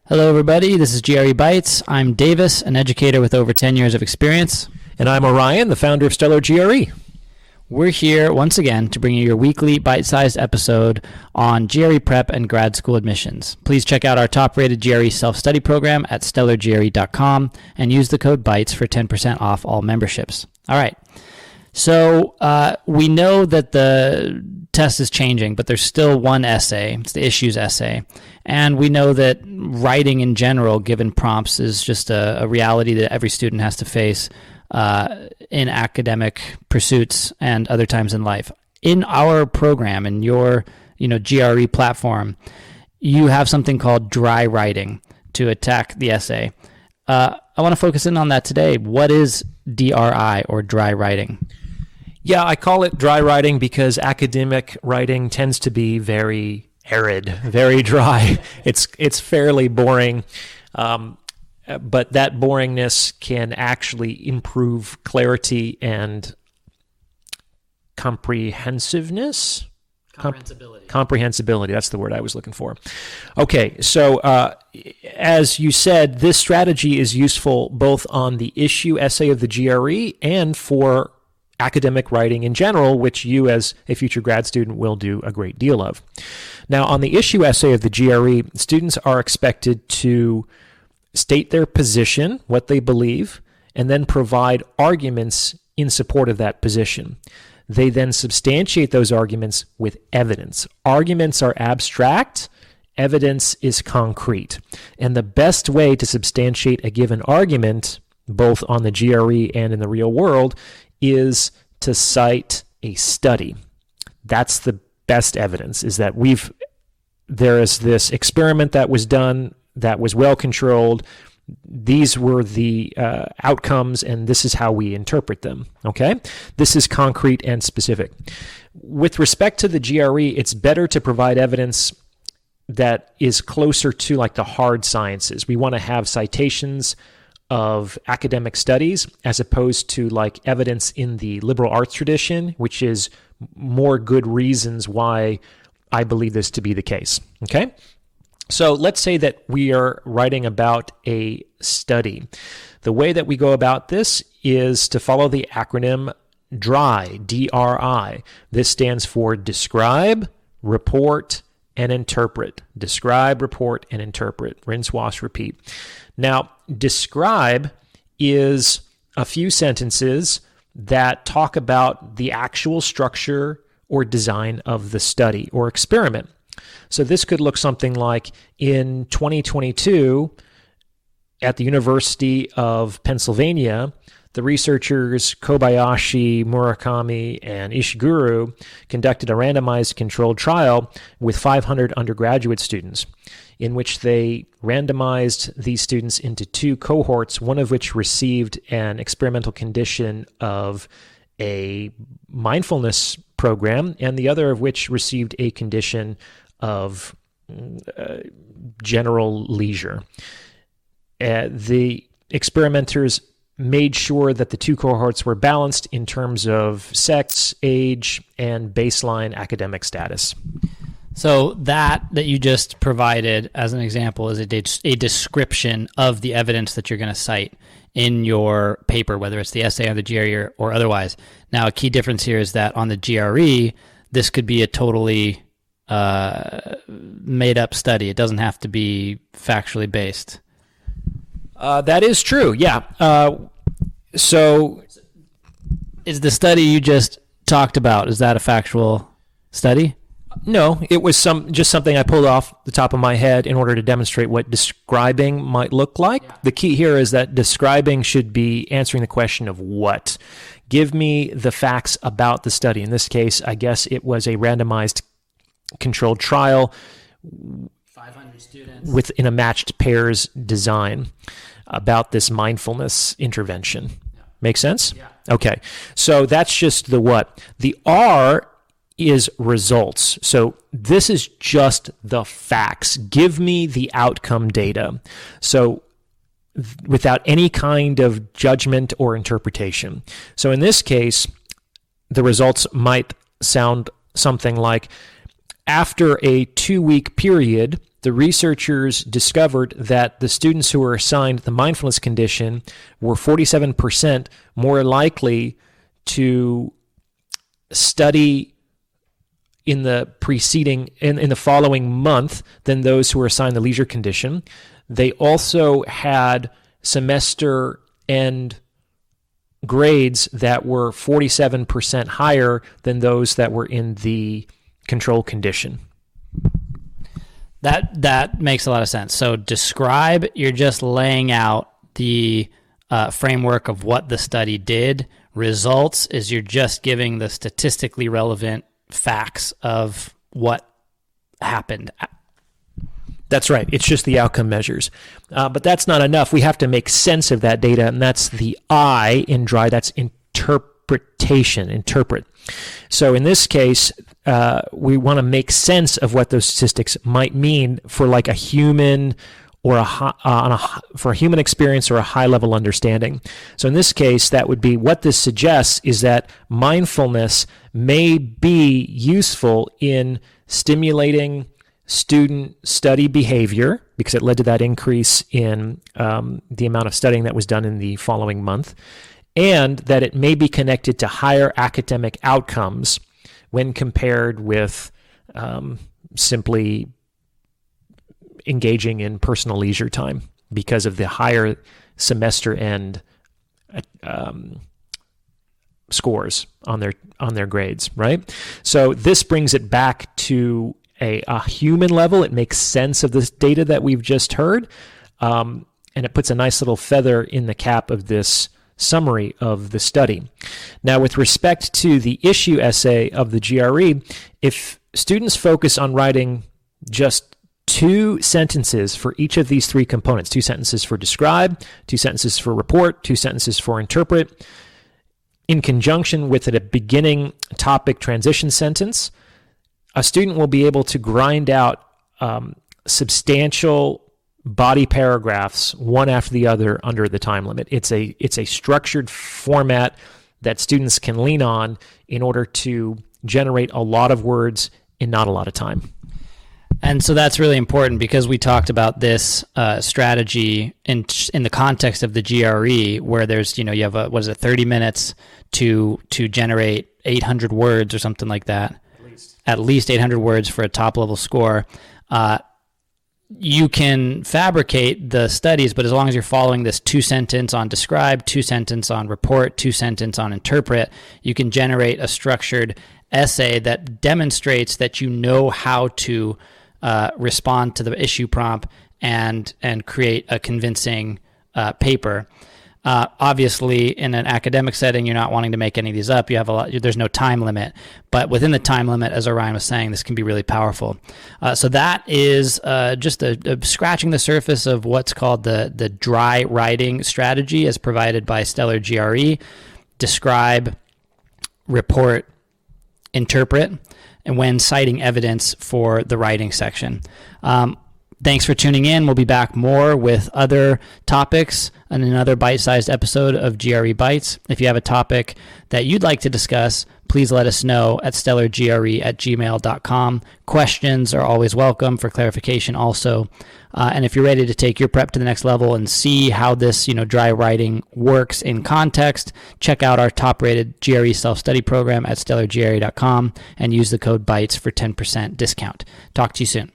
Hello, everybody. This is GRE Bytes. I'm Davis, an educator with over 10 years of experience. And I'm Orion, the founder of Stellar GRE. We're here once again to bring you your weekly bite-sized episode on GRE prep and grad school admissions. Please check out our top-rated GRE self-study program at stellargre.com and use the code BYTES for 10% off all memberships. All right. So we know that the test is changing, but there's still one essay. It's the issues essay. And we know that writing in general, given prompts, is just a reality that every student has to face in academic pursuits and other times in life. In our program, in your GRE platform, you have something called dry writing to attack the essay. I want to focus in on that today. What is DRI, or dry writing? Yeah, I call it dry writing because academic writing tends to be very arid, very dry. It's fairly boring, but that boringness can actually improve clarity and comprehensiveness. Comprehensibility, that's the word I was looking for. Okay, so as you said, this strategy is useful both on the issue essay of the GRE and for academic writing in general, which you as a future grad student will do a great deal of. Now, on the issue essay of the GRE, students are expected to state their position, what they believe, and then provide arguments in support of that position. They then substantiate those arguments with evidence. Arguments are abstract, evidence is concrete. And the best way to substantiate a given argument, both on the GRE and in the real world, is to cite a study. That's the best evidence, is that there is this experiment that was done that was well controlled. These were the outcomes, and this is how we interpret them. Okay? This is concrete and specific. With respect to the GRE, it's better to provide evidence that is closer to like the hard sciences. We want to have citations of academic studies as opposed to like evidence in the liberal arts tradition, which is more good reasons why I believe this to be the case. Okay? So let's say that we are writing about a study. The way that we go about this is to follow the acronym DRI, D-R-I. This stands for describe, report, and interpret. Describe, report, and interpret. Rinse, wash, repeat. Now, describe is a few sentences that talk about the actual structure or design of the study or experiment. So this could look something like, in 2022, at the University of Pennsylvania, the researchers Kobayashi, Murakami, and Ishiguro conducted a randomized controlled trial with 500 undergraduate students, in which they randomized these students into two cohorts, one of which received an experimental condition of a mindfulness program, and the other of which received a condition of general leisure. The experimenters made sure that the two cohorts were balanced in terms of sex, age, and baseline academic status. So that you just provided as an example is a description of the evidence that you're going to cite in your paper, whether it's the essay or the GRE or otherwise. Now, a key difference here is that on the GRE, this could be a totally made-up study. It doesn't have to be factually based. That is true, yeah. So is the study you just talked about, is that a factual study? No, it was just something I pulled off the top of my head in order to demonstrate what describing might look like. Yeah. The key here is that describing should be answering the question of what. Give me the facts about the study. In this case, I guess it was a randomized controlled trial 500 students within a matched pairs design about this mindfulness intervention. Yeah. Make sense? Yeah. Okay. So that's just the what. The R is results. So this is just the facts. Give me the outcome data. So without any kind of judgment or interpretation. So in this case, the results might sound something like, after a 2-week period, the researchers discovered that the students who were assigned the mindfulness condition were 47% more likely to study in the following month than those who were assigned the leisure condition. They also had semester end grades that were 47% higher than those that were in the control condition. That makes a lot of sense. So describe, you're just laying out the framework of what the study did. Results is you're just giving the statistically relevant facts of what happened. That's right. It's just the outcome measures. But that's not enough. We have to make sense of that data, and that's the I in DRI. That's interpretation, interpret. So in this case, we want to make sense of what those statistics might mean for like a human or for a human experience or a high-level understanding. So in this case, that would be what this suggests is that mindfulness may be useful in stimulating student study behavior because it led to that increase in the amount of studying that was done in the following month, and that it may be connected to higher academic outcomes when compared with simply engaging in personal leisure time because of the higher semester end scores on their grades, right? So this brings it back to a human level. It makes sense of this data that we've just heard, and it puts a nice little feather in the cap of this summary of the study. Now, with respect to the issue essay of the GRE, if students focus on writing just 2 sentences for each of these 3 components, 2 sentences for describe, 2 sentences for report, 2 sentences for interpret, in conjunction with a beginning topic transition sentence, a student will be able to grind out substantial body paragraphs one after the other under the time limit. It's a structured format that students can lean on in order to generate a lot of words in not a lot of time. And so that's really important because we talked about this strategy in the context of the GRE, where there's, you have 30 minutes to generate 800 words or something like that. At least 800 words for a top level score. You can fabricate the studies, but as long as you're following this 2-sentence on describe, 2-sentence on report, 2-sentence on interpret, you can generate a structured essay that demonstrates that you know how to respond to the issue prompt and create a convincing paper. Obviously, in an academic setting, you're not wanting to make any of these up. You have there's no time limit, but within the time limit, as Orion was saying, this can be really powerful. So that is just scratching the surface of what's called the DRI writing strategy, as provided by Stellar GRE. Describe, report, interpret, and when citing evidence for the writing section. Thanks for tuning in. We'll be back more with other topics in another bite-sized episode of GRE Bites. If you have a topic that you'd like to discuss, please let us know at stellargre@gmail.com. Questions are always welcome for clarification also. And if you're ready to take your prep to the next level and see how this dry writing works in context, check out our top-rated GRE self-study program at stellargre.com and use the code BITES for 10% discount. Talk to you soon.